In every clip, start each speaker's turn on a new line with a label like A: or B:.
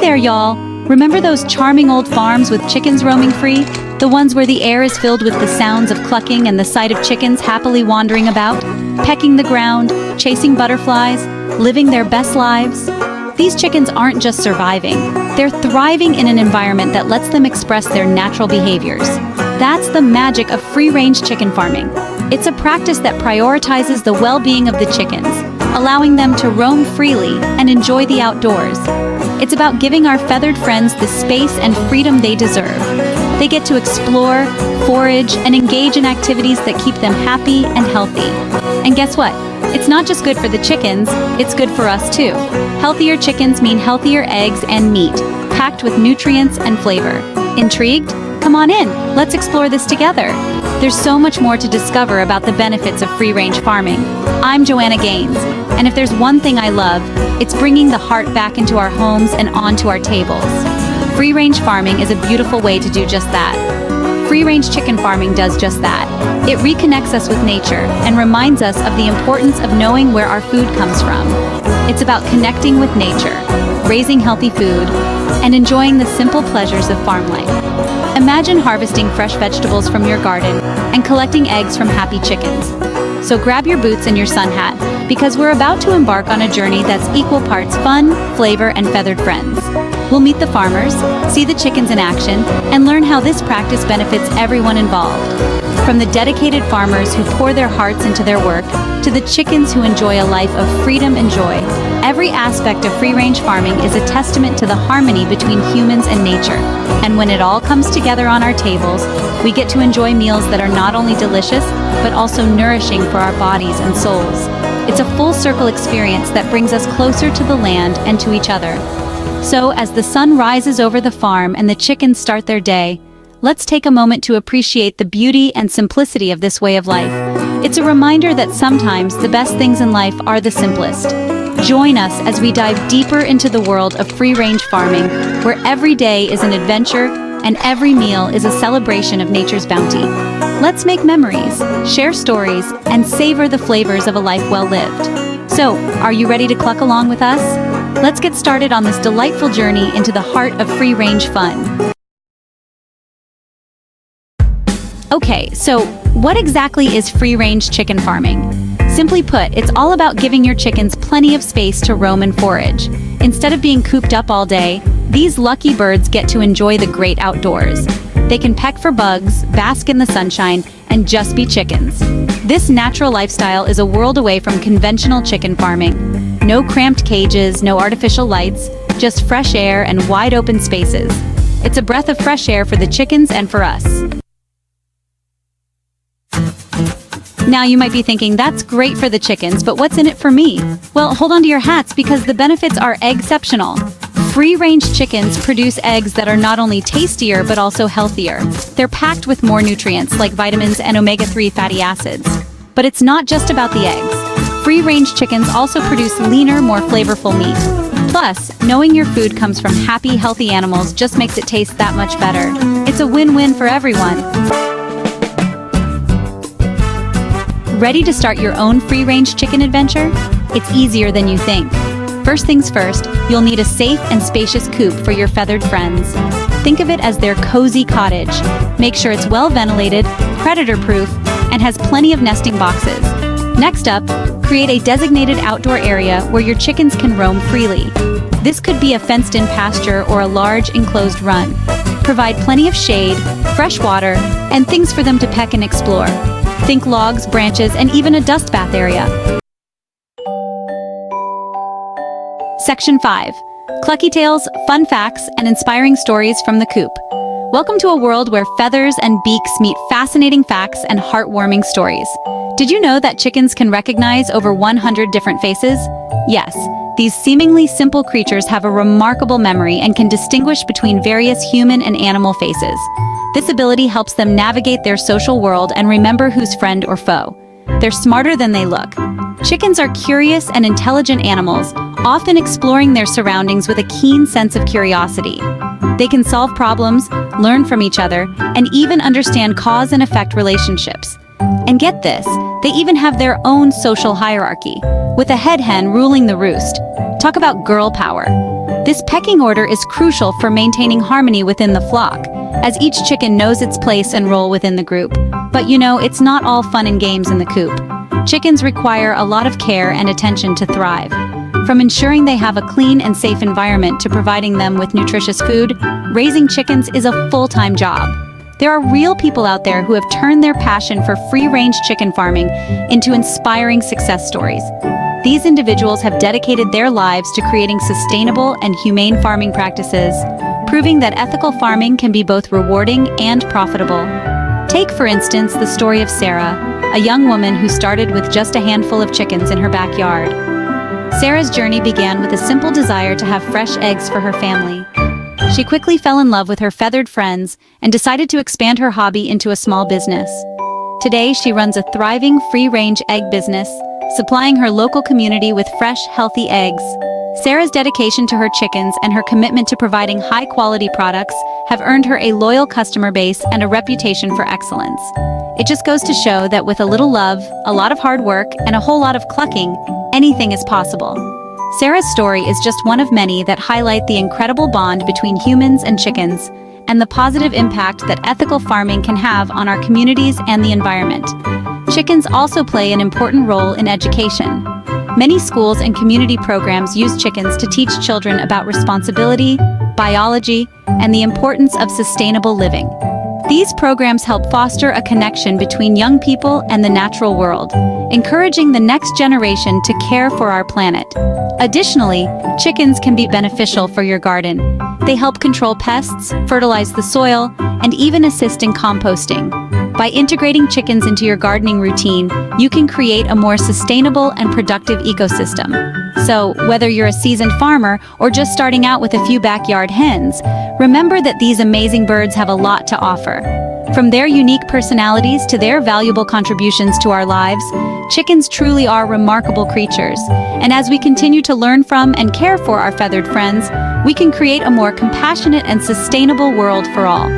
A: there, y'all! Remember those charming old farms with chickens roaming free? The ones where the air is filled with the sounds of clucking and the sight of chickens happily wandering about, pecking the ground, chasing butterflies, living their best lives? These chickens aren't just surviving, they're thriving in an environment that lets them express their natural behaviors. That's the magic of free-range chicken farming. It's a practice that prioritizes the well-being of the chickens, allowing them to roam freely and enjoy the outdoors. It's about giving our feathered friends the space and freedom they deserve. They get to explore, forage, and engage in activities that keep them happy and healthy. And guess what? It's not just good for the chickens, it's good for us too. Healthier chickens mean healthier eggs and meat, packed with nutrients and flavor. Intrigued? Come on in, let's explore this together. There's so much more to discover about the benefits of free-range farming. I'm Joanna Gaines, and if there's one thing I love, it's bringing the heart back into our homes and onto our tables. Free-range farming is a beautiful way to do just that. Free-range chicken farming does just that. It reconnects us with nature and reminds us of the importance of knowing where our food comes from. It's about connecting with nature, raising healthy food, and enjoying the simple pleasures of farm life. Imagine harvesting fresh vegetables from your garden and collecting eggs from happy chickens. So grab your boots and your sun hat, because we're about to embark on a journey that's equal parts fun, flavor, and feathered friends. We'll meet the farmers, see the chickens in action, and learn how this practice benefits everyone involved. From the dedicated farmers who pour their hearts into their work, to the chickens who enjoy a life of freedom and joy, every aspect of free-range farming is a testament to the harmony between humans and nature. And when it all comes together on our tables, we get to enjoy meals that are not only delicious, but also nourishing for our bodies and souls. It's a full-circle experience that brings us closer to the land and to each other. So, as the sun rises over the farm and the chickens start their day, let's take a moment to appreciate the beauty and simplicity of this way of life. It's a reminder that sometimes the best things in life are the simplest. Join us as we dive deeper into the world of free-range farming, where every day is an adventure and every meal is a celebration of nature's bounty. Let's make memories, share stories, and savor the flavors of a life well lived. So, are you ready to cluck along with us? Let's get started on this delightful journey into the heart of free-range fun. Okay, so what exactly is free-range chicken farming? Simply put, it's all about giving your chickens plenty of space to roam and forage. Instead of being cooped up all day, these lucky birds get to enjoy the great outdoors. They can peck for bugs, bask in the sunshine, and just be chickens. This natural lifestyle is a world away from conventional chicken farming. No cramped cages, no artificial lights, just fresh air and wide open spaces. It's a breath of fresh air for the chickens and for us. Now you might be thinking, that's great for the chickens, but what's in it for me? Well, hold on to your hats because the benefits are exceptional. Free-range chickens produce eggs that are not only tastier but also healthier. They're packed with more nutrients like vitamins and omega-3 fatty acids. But it's not just about the eggs. Free-range chickens also produce leaner, more flavorful meat. Plus, knowing your food comes from happy, healthy animals just makes it taste that much better. It's a win-win for everyone. Ready to start your own free-range chicken adventure? It's easier than you think. First things first, you'll need a safe and spacious coop for your feathered friends. Think of it as their cozy cottage. Make sure it's well ventilated, predator-proof, and has plenty of nesting boxes. Next up, create a designated outdoor area where your chickens can roam freely. This could be a fenced-in pasture or a large enclosed run. Provide plenty of shade, fresh water, and things for them to peck and explore. Think logs, branches, and even a dust bath area. Section 5. Clucky tales, fun facts, and inspiring stories from the coop. Welcome to a world where feathers and beaks meet fascinating facts and heartwarming stories. Did you know that chickens can recognize over 100 different faces? Yes, these seemingly simple creatures have a remarkable memory and can distinguish between various human and animal faces. This ability helps them navigate their social world and remember who's friend or foe. They're smarter than they look. Chickens are curious and intelligent animals, often exploring their surroundings with a keen sense of curiosity. They can solve problems, learn from each other, and even understand cause and effect relationships. And get this, they even have their own social hierarchy, with a head hen ruling the roost. Talk about girl power. This pecking order is crucial for maintaining harmony within the flock, as each chicken knows its place and role within the group. But it's not all fun and games in the coop. Chickens require a lot of care and attention to thrive. From ensuring they have a clean and safe environment to providing them with nutritious food, raising chickens is a full-time job. There are real people out there who have turned their passion for free-range chicken farming into inspiring success stories. These individuals have dedicated their lives to creating sustainable and humane farming practices, proving that ethical farming can be both rewarding and profitable. Take, for instance, the story of Sarah, a young woman who started with just a handful of chickens in her backyard. Sarah's journey began with a simple desire to have fresh eggs for her family. She quickly fell in love with her feathered friends and decided to expand her hobby into a small business. Today, she runs a thriving free-range egg business, supplying her local community with fresh, healthy eggs. Sarah's dedication to her chickens and her commitment to providing high-quality products have earned her a loyal customer base and a reputation for excellence. It just goes to show that with a little love, a lot of hard work, and a whole lot of clucking, anything is possible. Sarah's story is just one of many that highlight the incredible bond between humans and chickens, and the positive impact that ethical farming can have on our communities and the environment. Chickens also play an important role in education. Many schools and community programs use chickens to teach children about responsibility, biology, and the importance of sustainable living. These programs help foster a connection between young people and the natural world, encouraging the next generation to care for our planet. Additionally, chickens can be beneficial for your garden. They help control pests, fertilize the soil, and even assist in composting. By integrating chickens into your gardening routine, you can create a more sustainable and productive ecosystem. So, whether you're a seasoned farmer or just starting out with a few backyard hens, remember that these amazing birds have a lot to offer. From their unique personalities to their valuable contributions to our lives, chickens truly are remarkable creatures. And as we continue to learn from and care for our feathered friends, we can create a more compassionate and sustainable world for all.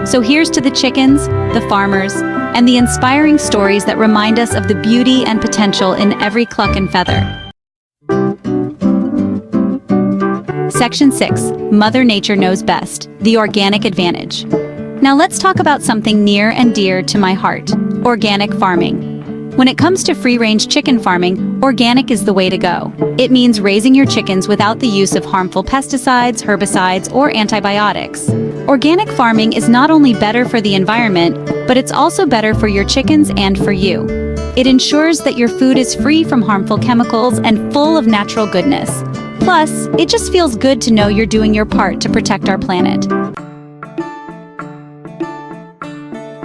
A: So here's to the chickens, the farmers, and the inspiring stories that remind us of the beauty and potential in every cluck and feather. Section 6. Mother Nature Knows Best, the Organic Advantage. Now let's talk about something near and dear to my heart, organic farming. When it comes to free-range chicken farming, organic is the way to go. It means raising your chickens without the use of harmful pesticides, herbicides, or antibiotics. Organic farming is not only better for the environment, but it's also better for your chickens and for you. It ensures that your food is free from harmful chemicals and full of natural goodness. Plus, it just feels good to know you're doing your part to protect our planet.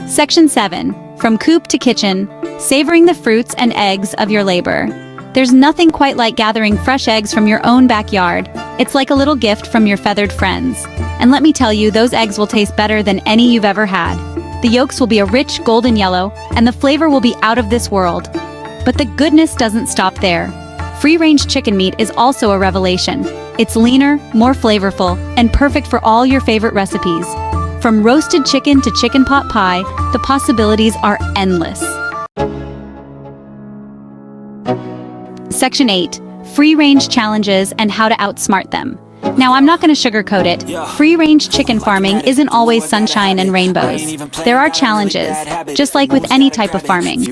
A: Section 7. From coop to kitchen, savoring the fruits and eggs of your labor. There's nothing quite like gathering fresh eggs from your own backyard. It's like a little gift from your feathered friends. And let me tell you, those eggs will taste better than any you've ever had. The yolks will be a rich golden yellow, and the flavor will be out of this world. But the goodness doesn't stop there. Free-range chicken meat is also a revelation. It's leaner, more flavorful, and perfect for all your favorite recipes. From roasted chicken to chicken pot pie, the possibilities are endless. Section 8. Free-range challenges and how to outsmart them. Now, I'm not going to sugarcoat it. Free-range chicken farming isn't always sunshine and rainbows. There are challenges, just like with any type of farming.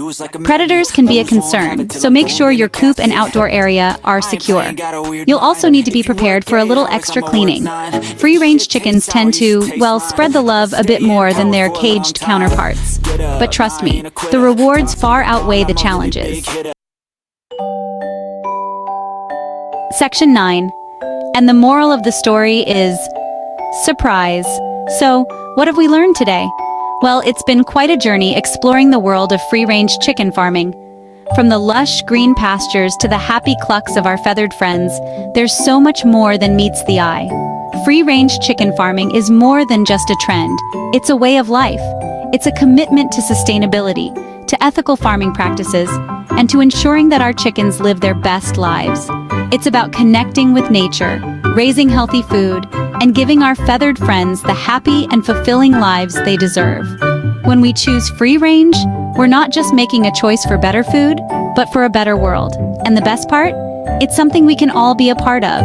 A: Predators can be a concern, so make sure your coop and outdoor area are secure. You'll also need to be prepared for a little extra cleaning. Free-range chickens tend to, spread the love a bit more than their caged counterparts. But trust me, the rewards far outweigh the challenges. Section 9. And the moral of the story is surprise. So, what have we learned today? Well, it's been quite a journey exploring the world of free-range chicken farming. From the lush green pastures to the happy clucks of our feathered friends, there's so much more than meets the eye. Free-range chicken farming is more than just a trend. It's a way of life. It's a commitment to sustainability, to ethical farming practices, and to ensuring that our chickens live their best lives. It's about connecting with nature, raising healthy food, and giving our feathered friends the happy and fulfilling lives they deserve. When we choose free range, we're not just making a choice for better food, but for a better world. And the best part? It's something we can all be a part of.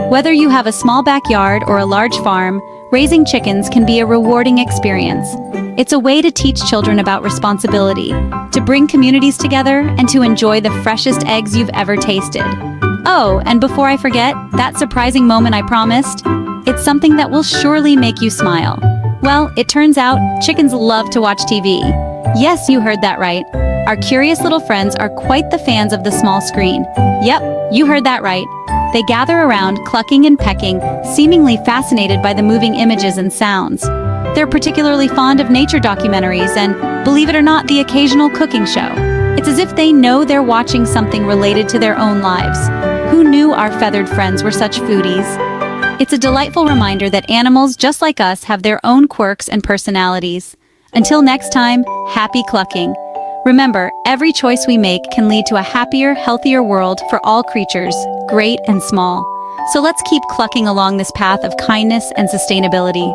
A: Whether you have a small backyard or a large farm, raising chickens can be a rewarding experience. It's a way to teach children about responsibility, to bring communities together, and to enjoy the freshest eggs you've ever tasted. Oh, and before I forget, that surprising moment I promised, it's something that will surely make you smile. Well, it turns out chickens love to watch TV. Yes, you heard that right. Our curious little friends are quite the fans of the small screen. Yep, you heard that right. They gather around, clucking and pecking, seemingly fascinated by the moving images and sounds. They're particularly fond of nature documentaries and, believe it or not, the occasional cooking show. It's as if they know they're watching something related to their own lives. Who knew our feathered friends were such foodies? It's a delightful reminder that animals, just like us, have their own quirks and personalities. Until next time, happy clucking. Remember, every choice we make can lead to a happier, healthier world for all creatures, great and small. So let's keep clucking along this path of kindness and sustainability.